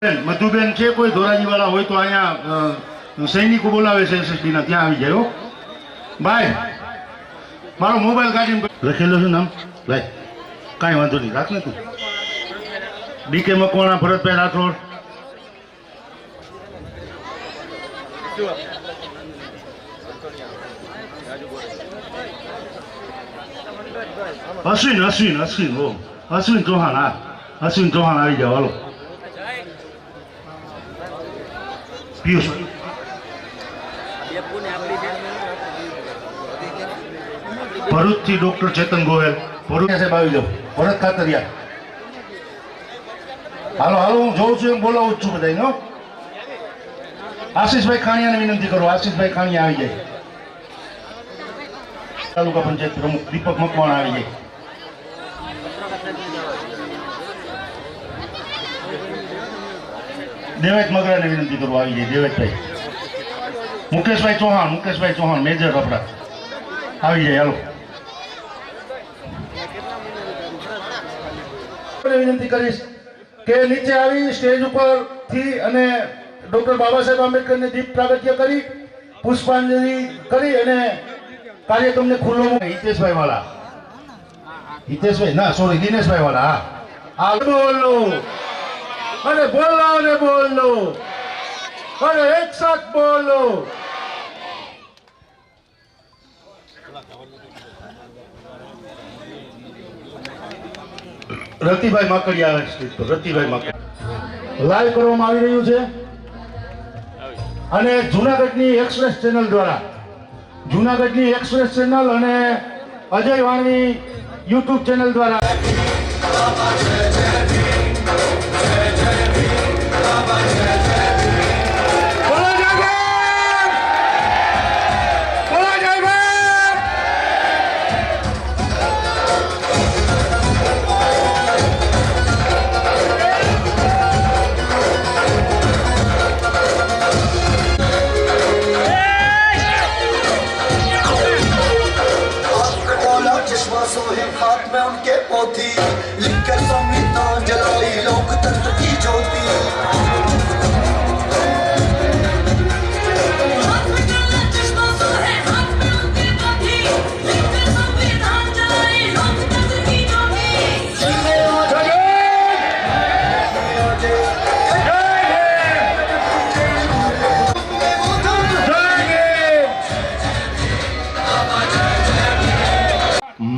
મધુબેન છે કોઈ ધોરાજી વાળા હોય તો અહીંયા સૈનિકો બોલાવે છે એસએસડી ના, ત્યાં આવી જાય હો ભાઈ. મારો મોબાઈલ કાઢીને લખેલો છે નામ ભાઈ, કાંઈ વાંધો નહીં, રાખ ને તું. ડીકે મકવાણા, ભરતભાઈ રાઠોડ, અશ્વિન અશ્વિન અશ્વિન હો અશ્વિન ચૌહાણ, હા અશ્વિન ચૌહાણ આવી જાઓ હાલો. પિયુષ ભરૂચથી ડોક્ટર ચેતન ગોયલ, ભરૂચ સાહેબ આવી જાઓ. ભરત ખાતરિયા હાલો હાલો, હું જોઉં છું એમ બોલાવું જ છું બધાને. આશીષભાઈ ખાણિયાને વિનંતી કરો, આશીષભાઈ ખાણિયા આવી જાય. તાલુકા પંચાયત પ્રમુખ દીપક મકવાણા આવી જાય. દેવેશ મગરાને વિનંતી કરો, આવી જાય દેવેશભાઈ. મુકેશભાઈ ચૌહાણ, મુકેશભાઈ ચૌહાણ મેજર કપડા આવી જાય હાલો. વિનંતી કરીશ કે નીચે આવી સ્ટેજ ઉપર થી અને ડોક્ટર બાબા સાહેબ આંબેડકરને દીપ પ્રાગટ્ય કરી પુષ્પાંજલિ કરી અને કાર્યક્રમને ખુલ્લો મૂકી. હિતેશભાઈ વાળા, હિતેશભાઈ ના સોરી દિનેશભાઈ વાળા, હા બોલો અને બોલો ને બોલો અને એક સાથ બોલો. રતિભાઈ માકડિયા આવે છે તો રતિભાઈ માકડિયા લાઈવ કરવામાં આવી રહ્યું છે અને જુનાગઢની એક્સપ્રેસ ચેનલ દ્વારા, જુનાગઢની એક્સપ્રેસ ચેનલ અને અજય વાણી યુટ્યુબ ચેનલ દ્વારા हाथ में उनके पोथी लिखकर संविधान जलाई लोकतंत्र की ज्योति.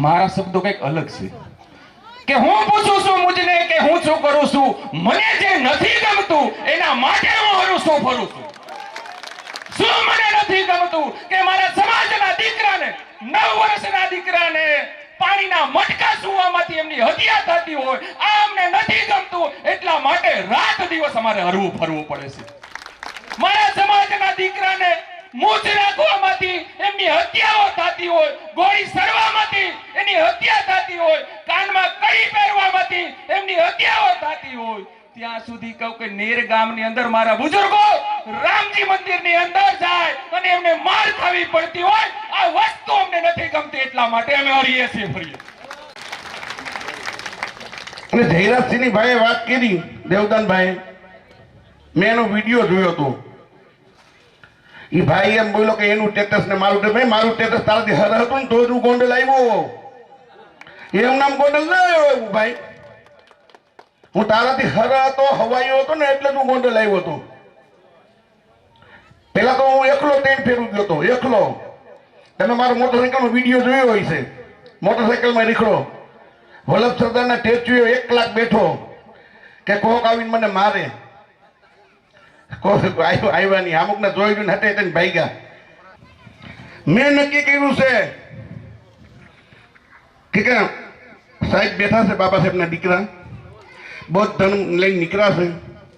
મારા શબ્દો કંઈક અલગ છે કે હું પૂછું છું મુજને કે હું શું કરું છું, મને જે નથી ગમતું એના માટે હું હરું છું ફરું છું. શું મને નથી ગમતું કે મારા સમાજના દીકરાને 9 વર્ષના દીકરાને પાણીના મટકા સુવામાંથી એમની હત્યા થતી હોય, આ અમને નથી ગમતું. એટલા માટે રાત દિવસ અમારે હરવું ફરવું પડે છે. મારા સમાજના દીકરાને મૂછ રાખવામાંથી એમની હત્યાઓ થતી હોય, ગોળી સરવામાંથી એની હત્યા થતી હોય, કાનમાં કડી પહેરવામાંથી એમની હત્યાઓ થતી હોય, ત્યાં સુધી કહું કે નેર ગામની અંદર મારા બુઝુર્ગો રામજી મંદિરની અંદર જાય અને એમને માર ખાવી પડતી હોય. આ વસ્તુ અમને નથી ગમતી, એટલા માટે અમે હરીએ છીએ ફરીએ. અને જયરાજસિંહની ભાઈએ વાત કરી, દેવદાનભાઈ, મેં એનો વિડીયો જોયો હતો. એ ભાઈ એમ બોલો કે એનું સ્ટેટસ ને મારું સ્ટેટસ, મારું સ્ટેટસ તારાથી હર હતું ને તો જ હું ગોંડલ આવ્યો. એમ નામ ગોંડલ ના આવ્યો ભાઈ, હું તારાથી હર હતો, હવાયો હતો ને એટલે જ હું ગોંડલ આવ્યો હતો. પેલા તો હું એકલો ટ્રેન ફેરવું ગયો હતો, એકલો. તમે મારો મોટરસાયકલ નો વિડીયો જોયો હોય છે. મોટરસાયકલ માં નીકળો, વલ્લભ સરદારના સ્ટેચ્યુ 1 કલાક બેઠો કે કોક આવીને મને મારે. આવ્યા નહીં, અમુક ને જોઈ જોઈને હટે તેને ભાગ્યા. મેં નક્કી કર્યું છે કે સાહેબ બેઠા છે, બાબા સાહેબ ના દીકરા બૌદ્ધ ધર્મ લઈને નીકળ્યા છે,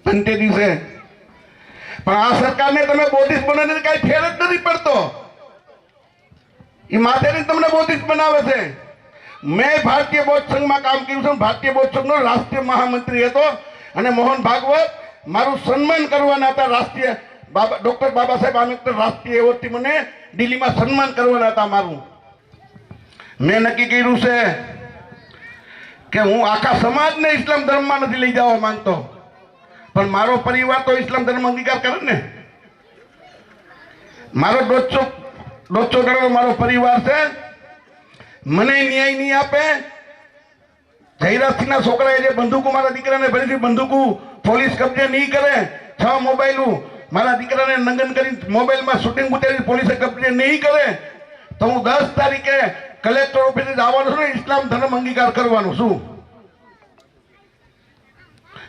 પંતેજી છે, પણ આ સરકારને તમે બોધિસ બનાવીને કઈ ફેર જ નથી પડતો. એ માથેથી તમને બોધિસ બનાવે છે. મેં ભારતીય બૌદ્ધ સંઘમાં કામ કર્યું છે, ભારતીય બૌદ્ધ સંઘનો રાષ્ટ્રીય મહામંત્રી હતો અને મોહન ભાગવત મારું સન્માન કરવાના હતા. રાષ્ટ્રીય ડોક્ટર બાબા સાહેબ આંબેડકર રાષ્ટ્રીય એવોર્ડથી મને દિલ્હીમાં સન્માન કરવાના હતા મારું. મેં નક્કી કર્યું છે કે હું આખા સમાજને ઇસ્લામ ધર્મમાં નથી લઈ જવા માંગતો, પણ મારો પરિવાર તો ઇસ્લામ ધર્મ અંગીકાર કરે ને. મારો દોઢસો ગણો મારો પરિવાર છે. મને ન્યાય નહીં આપે. જયરાજસિંહના છોકરાએ જે બંદૂકો મારા દીકરાને ભરીથી બંદૂકો પોલીસ કબજે નહીં કરે. 6 મોબાઈલો મારા દીકરાને નંગન કરી મોબાઈલમાં શૂટિંગ ઉતારી પોલીસે કબજે નહીં કરે તો હું 10 તારીખે કલેક્ટર ઓફિસે જવાનું છું ને ઇસ્લામ ધર્મ અંગીકાર કરવાનું છું.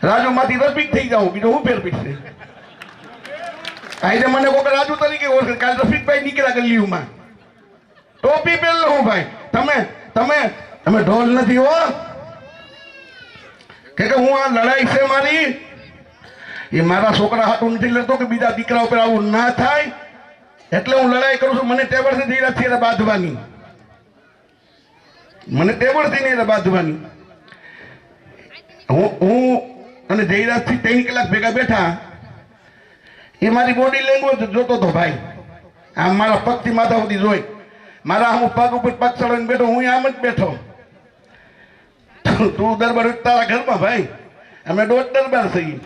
રાજુમાંથી રફીક થઈ જાઉં, બીજું હું ફેર પીશે. આજે મને કોઈ રાજુ તરીકે ઓળખે, કાલે રફીકભાઈ નીકળ્યા ગલીઓમાં ટોપી પહેરલો હું ભાઈ. તમે ઢોલ નથી હો કે હું આ લડાઈ છે મારી એ મારા છોકરા હાટું નથી લડતો કે બીજા દીકરા ઉપર આવું ના થાય એટલે હું લડાઈ કરું છું. મને ટેબલ થી જઈ બાંધવાની, મને ટેબલ થી નહીં બાંધવાની. હું અને જયરાજથી 3 કલાક ભેગા બેઠા. એ મારી બોડી લેંગ્વેજ જોતો હતો ભાઈ. આમ મારા પગથી માથા સુધી જોઈ, મારા હું પગ ઉપર પગ ચડાવીને બેઠો, હું આમ જ બેઠો. તું દરબાર તારા ઘરમાં ભાઈ, અમે દોઢ દરબાર છીએ.